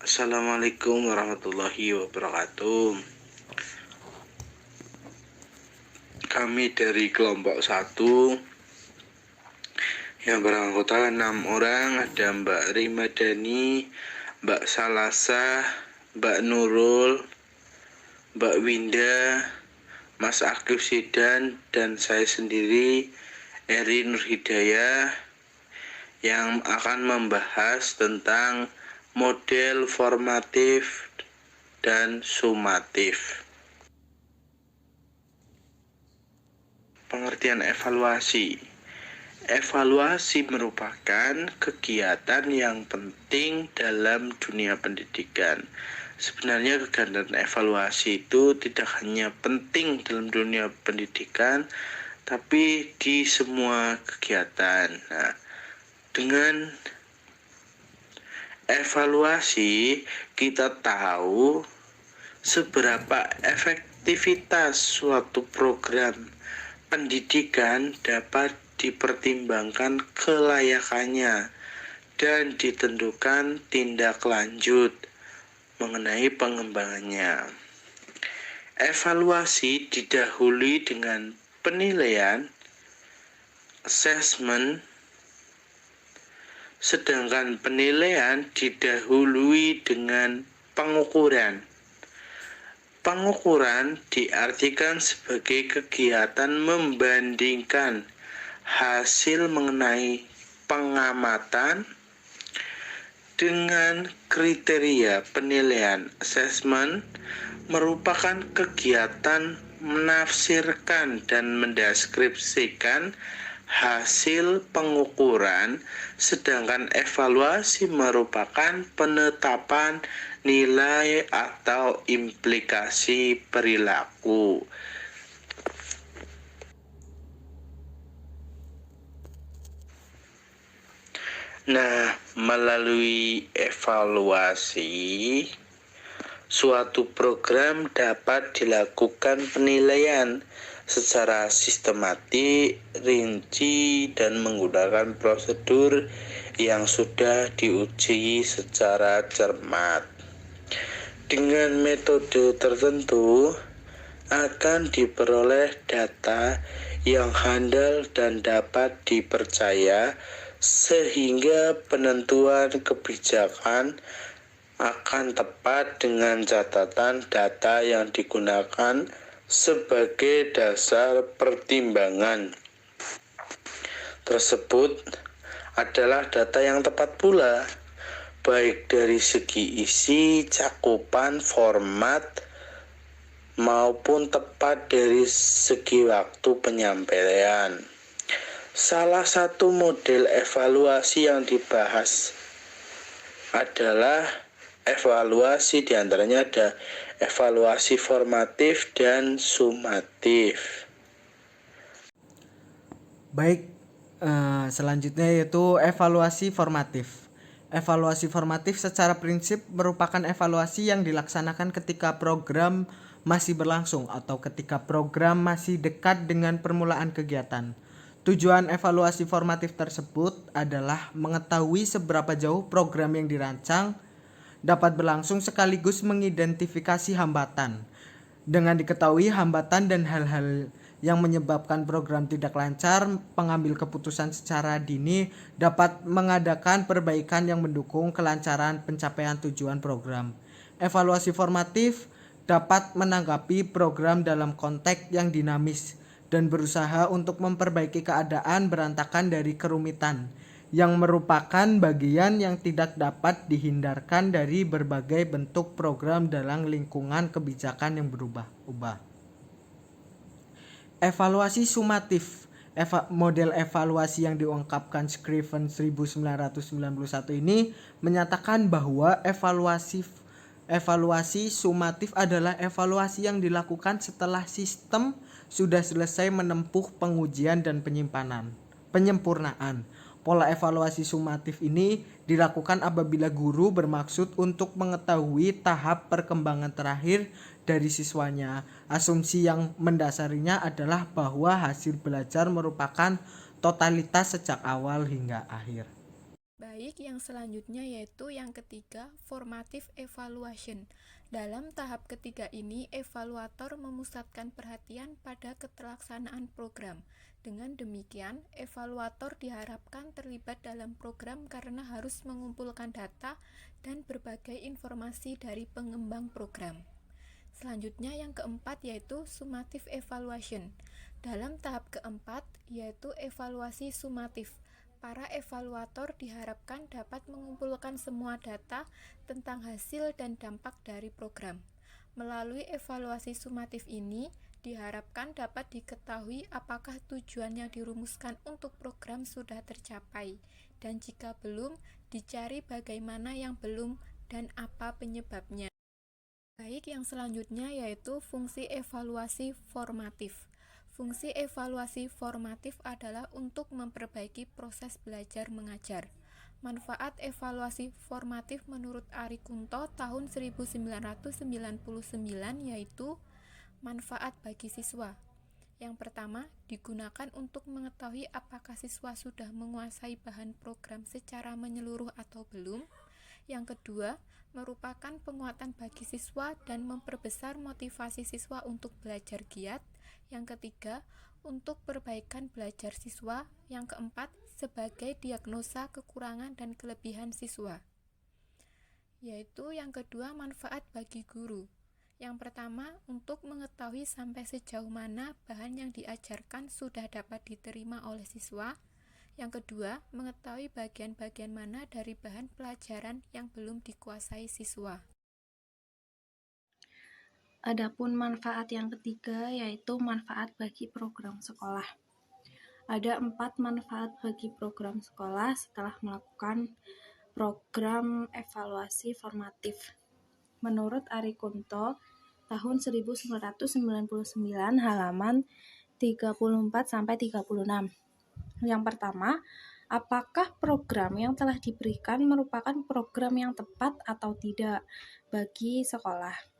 Assalamualaikum warahmatullahi wabarakatuh. Kami dari kelompok 1 yang beranggotakan 6 orang, ada Mbak Rimadani, Mbak Salasa, Mbak Nurul, Mbak Winda, Mas Akif Sidan, dan saya sendiri, Eri Nurhidayah, yang akan membahas tentang model formatif dan sumatif. Pengertian evaluasi. Evaluasi merupakan kegiatan yang penting dalam dunia pendidikan. Sebenarnya kegiatan evaluasi itu tidak hanya penting dalam dunia pendidikan, tapi di semua kegiatan. Nah, dengan evaluasi kita tahu seberapa efektivitas suatu program pendidikan dapat dipertimbangkan kelayakannya dan ditentukan tindak lanjut mengenai pengembangannya. Evaluasi didahului dengan penilaian, assessment, sedangkan penilaian didahului dengan pengukuran. Pengukuran diartikan sebagai kegiatan membandingkan hasil mengenai pengamatan dengan kriteria penilaian. Assessment merupakan kegiatan menafsirkan dan mendeskripsikan hasil pengukuran, sedangkan evaluasi merupakan penetapan nilai atau implikasi perilaku. Nah, melalui evaluasi, suatu program dapat dilakukan penilaian secara sistematik, rinci, dan menggunakan prosedur yang sudah diuji secara cermat. Dengan metode tertentu akan diperoleh data yang handal dan dapat dipercaya, sehingga penentuan kebijakan akan tepat dengan catatan data yang digunakan sebagai dasar pertimbangan tersebut adalah data yang tepat pula, baik dari segi isi, cakupan, format, maupun tepat dari segi waktu penyampaian. Salah satu model evaluasi yang dibahas adalah evaluasi, diantaranya ada evaluasi formatif dan sumatif. Baik, selanjutnya yaitu evaluasi formatif. Evaluasi formatif secara prinsip merupakan evaluasi yang dilaksanakan ketika program masih berlangsung atau ketika program masih dekat dengan permulaan kegiatan. Tujuan evaluasi formatif tersebut adalah mengetahui seberapa jauh program yang dirancang dapat berlangsung sekaligus mengidentifikasi hambatan. Dengan diketahui hambatan dan hal-hal yang menyebabkan program tidak lancar, pengambil keputusan secara dini dapat mengadakan perbaikan yang mendukung kelancaran pencapaian tujuan program. Evaluasi formatif dapat menanggapi program dalam konteks yang dinamis dan berusaha untuk memperbaiki keadaan berantakan dari kerumitan, yang merupakan bagian yang tidak dapat dihindarkan dari berbagai bentuk program dalam lingkungan kebijakan yang berubah-ubah. Evaluasi sumatif. Model evaluasi yang diungkapkan Scriven 1991 ini menyatakan bahwa evaluasi sumatif adalah evaluasi yang dilakukan setelah sistem sudah selesai menempuh pengujian dan penyempurnaan. Pola evaluasi sumatif ini dilakukan apabila guru bermaksud untuk mengetahui tahap perkembangan terakhir dari siswanya. Asumsi yang mendasarinya adalah bahwa hasil belajar merupakan totalitas sejak awal hingga akhir. Baik, yang selanjutnya yaitu yang ketiga, formative evaluation. Dalam tahap ketiga ini, evaluator memusatkan perhatian pada keterlaksanaan program. Dengan demikian, evaluator diharapkan terlibat dalam program karena harus mengumpulkan data dan berbagai informasi dari pengembang program. Selanjutnya yang keempat yaitu summative evaluation. Dalam tahap keempat yaitu evaluasi sumatif. Para evaluator diharapkan dapat mengumpulkan semua data tentang hasil dan dampak dari program. Melalui evaluasi sumatif ini, diharapkan dapat diketahui apakah tujuan yang dirumuskan untuk program sudah tercapai, dan jika belum, dicari bagaimana yang belum dan apa penyebabnya. Baik, yang selanjutnya yaitu fungsi evaluasi formatif. Fungsi evaluasi formatif adalah untuk memperbaiki proses belajar mengajar. Manfaat evaluasi formatif menurut Ari Kunto tahun 1999 yaitu manfaat bagi siswa. Yang pertama, digunakan untuk mengetahui apakah siswa sudah menguasai bahan program secara menyeluruh atau belum. Yang kedua, merupakan penguatan bagi siswa dan memperbesar motivasi siswa untuk belajar giat. Yang ketiga, untuk perbaikan belajar siswa. Yang keempat, sebagai diagnosa kekurangan dan kelebihan siswa. Yaitu yang kedua, manfaat bagi guru. Yang pertama, untuk mengetahui sampai sejauh mana bahan yang diajarkan sudah dapat diterima oleh siswa. Yang kedua, mengetahui bagian-bagian mana dari bahan pelajaran yang belum dikuasai siswa. Adapun manfaat yang ketiga yaitu manfaat bagi program sekolah. Ada 4 manfaat bagi program sekolah setelah melakukan program evaluasi formatif. Menurut Ari Kunto, tahun 1999 halaman 34-36. Yang pertama, apakah program yang telah diberikan merupakan program yang tepat atau tidak bagi sekolah?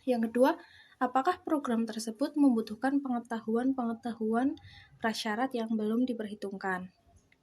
Yang kedua, apakah program tersebut membutuhkan pengetahuan prasyarat yang belum diperhitungkan?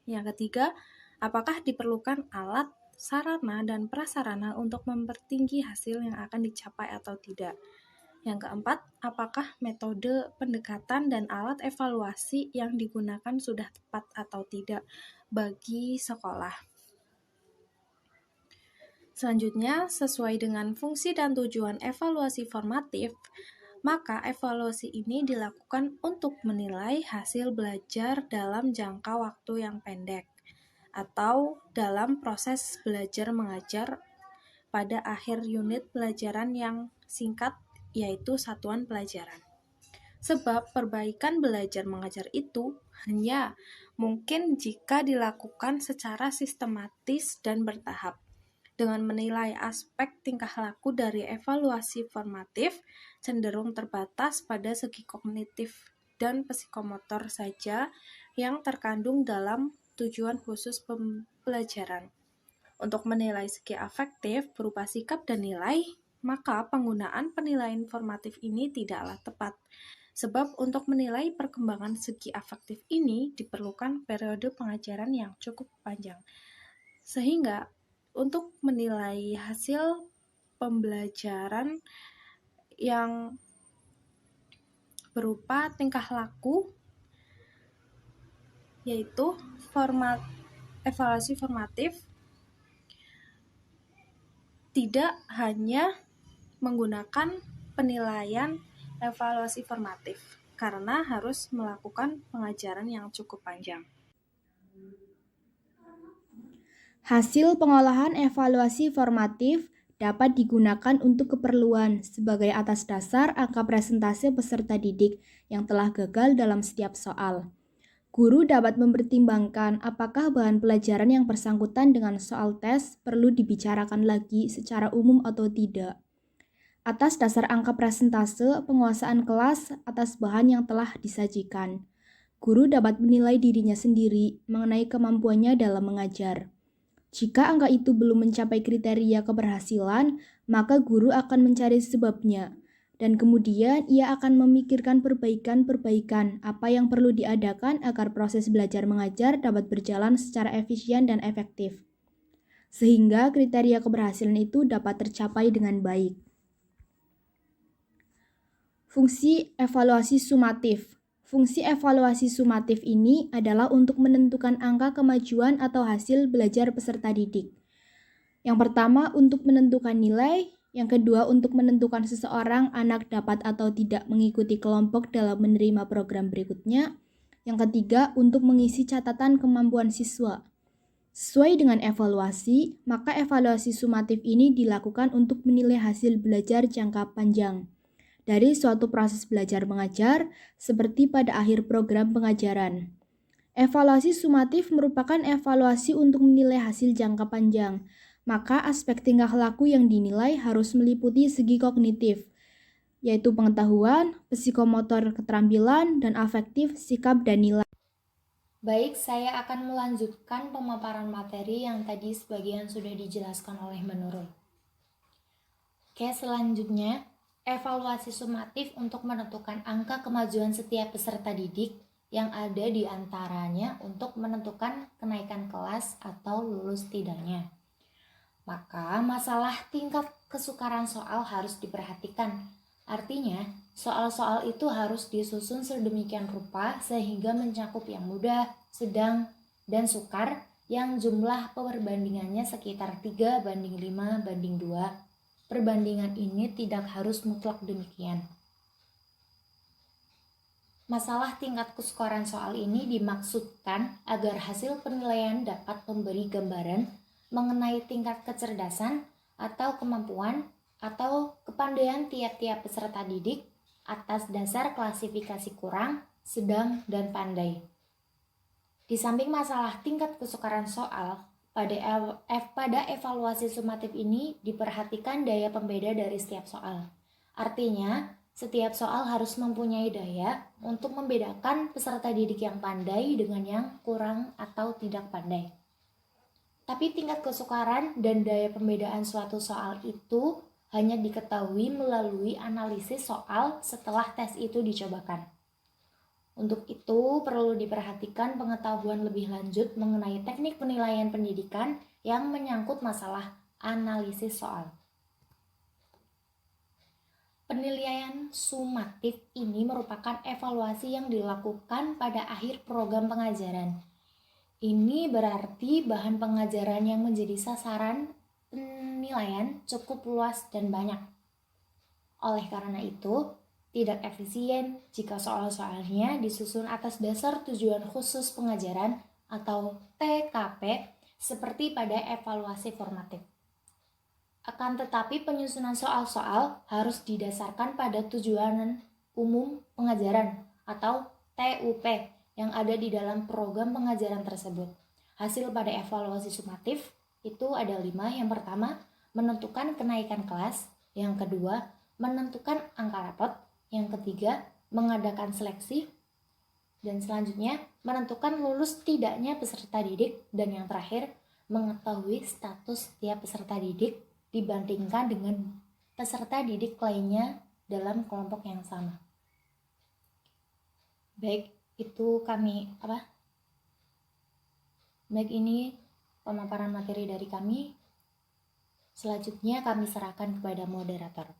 Yang ketiga, apakah diperlukan alat, sarana, dan prasarana untuk mempertinggi hasil yang akan dicapai atau tidak? Yang keempat, apakah metode pendekatan dan alat evaluasi yang digunakan sudah tepat atau tidak bagi sekolah? Selanjutnya, sesuai dengan fungsi dan tujuan evaluasi formatif, maka evaluasi ini dilakukan untuk menilai hasil belajar dalam jangka waktu yang pendek atau dalam proses belajar mengajar pada akhir unit pelajaran yang singkat yaitu satuan pelajaran. Sebab perbaikan belajar mengajar itu hanya mungkin jika dilakukan secara sistematis dan bertahap. Dengan menilai aspek tingkah laku dari evaluasi formatif cenderung terbatas pada segi kognitif dan psikomotor saja yang terkandung dalam tujuan khusus pembelajaran. Untuk menilai segi afektif berupa sikap dan nilai, maka penggunaan penilaian formatif ini tidaklah tepat. Sebab untuk menilai perkembangan segi afektif ini diperlukan periode pengajaran yang cukup panjang. Sehingga untuk menilai hasil pembelajaran yang berupa tingkah laku, yaitu evaluasi formatif, tidak hanya menggunakan penilaian evaluasi formatif, karena harus melakukan pengajaran yang cukup panjang. Hasil pengolahan evaluasi formatif dapat digunakan untuk keperluan sebagai atas dasar angka presentase peserta didik yang telah gagal dalam setiap soal. Guru dapat mempertimbangkan apakah bahan pelajaran yang bersangkutan dengan soal tes perlu dibicarakan lagi secara umum atau tidak. Atas dasar angka presentase penguasaan kelas atas bahan yang telah disajikan, guru dapat menilai dirinya sendiri mengenai kemampuannya dalam mengajar. Jika angka itu belum mencapai kriteria keberhasilan, maka guru akan mencari sebabnya dan kemudian ia akan memikirkan perbaikan-perbaikan apa yang perlu diadakan agar proses belajar mengajar dapat berjalan secara efisien dan efektif, sehingga kriteria keberhasilan itu dapat tercapai dengan baik. Fungsi evaluasi sumatif. Fungsi evaluasi sumatif ini adalah untuk menentukan angka kemajuan atau hasil belajar peserta didik. Yang pertama, untuk menentukan nilai. Yang kedua, untuk menentukan seseorang anak dapat atau tidak mengikuti kelompok dalam menerima program berikutnya. Yang ketiga, untuk mengisi catatan kemampuan siswa. Sesuai dengan evaluasi, maka evaluasi sumatif ini dilakukan untuk menilai hasil belajar jangka panjang dari suatu proses belajar mengajar, seperti pada akhir program pengajaran. Evaluasi sumatif merupakan evaluasi untuk menilai hasil jangka panjang. Maka aspek tingkah laku yang dinilai harus meliputi segi kognitif, yaitu pengetahuan, psikomotor keterampilan, dan afektif, sikap, dan nilai. Baik, saya akan melanjutkan pemaparan materi yang tadi sebagian sudah dijelaskan oleh Mbak Nurul. Oke, selanjutnya, evaluasi sumatif untuk menentukan angka kemajuan setiap peserta didik yang ada di antaranya untuk menentukan kenaikan kelas atau lulus tidaknya. Maka masalah tingkat kesukaran soal harus diperhatikan. Artinya, soal-soal itu harus disusun sedemikian rupa sehingga mencakup yang mudah, sedang, dan sukar yang jumlah perbandingannya sekitar 3:5:2. Perbandingan ini tidak harus mutlak demikian. Masalah tingkat kesukaran soal ini dimaksudkan agar hasil penilaian dapat memberi gambaran mengenai tingkat kecerdasan atau kemampuan atau kepandaian tiap-tiap peserta didik atas dasar klasifikasi kurang, sedang, dan pandai. Di samping masalah tingkat kesukaran soal, pada evaluasi sumatif ini diperhatikan daya pembeda dari setiap soal. Artinya, setiap soal harus mempunyai daya untuk membedakan peserta didik yang pandai dengan yang kurang atau tidak pandai. Tapi tingkat kesukaran dan daya pembedaan suatu soal itu hanya diketahui melalui analisis soal setelah tes itu dicobakan. Untuk itu, perlu diperhatikan pengetahuan lebih lanjut mengenai teknik penilaian pendidikan yang menyangkut masalah analisis soal. Penilaian sumatif ini merupakan evaluasi yang dilakukan pada akhir program pengajaran. Ini berarti bahan pengajaran yang menjadi sasaran penilaian cukup luas dan banyak. Oleh karena itu, tidak efisien jika soal-soalnya disusun atas dasar tujuan khusus pengajaran atau TKP seperti pada evaluasi formatif. Akan tetapi penyusunan soal-soal harus didasarkan pada tujuan umum pengajaran atau TUP yang ada di dalam program pengajaran tersebut. Hasil pada evaluasi sumatif itu ada 5. Yang pertama, menentukan kenaikan kelas. Yang kedua, menentukan angka rapot. Yang ketiga, mengadakan seleksi. Dan selanjutnya, menentukan lulus tidaknya peserta didik. Dan yang terakhir, mengetahui status setiap peserta didik dibandingkan dengan peserta didik lainnya dalam kelompok yang sama. Baik, itu Baik, ini pemaparan materi dari kami. Selanjutnya kami serahkan kepada moderator.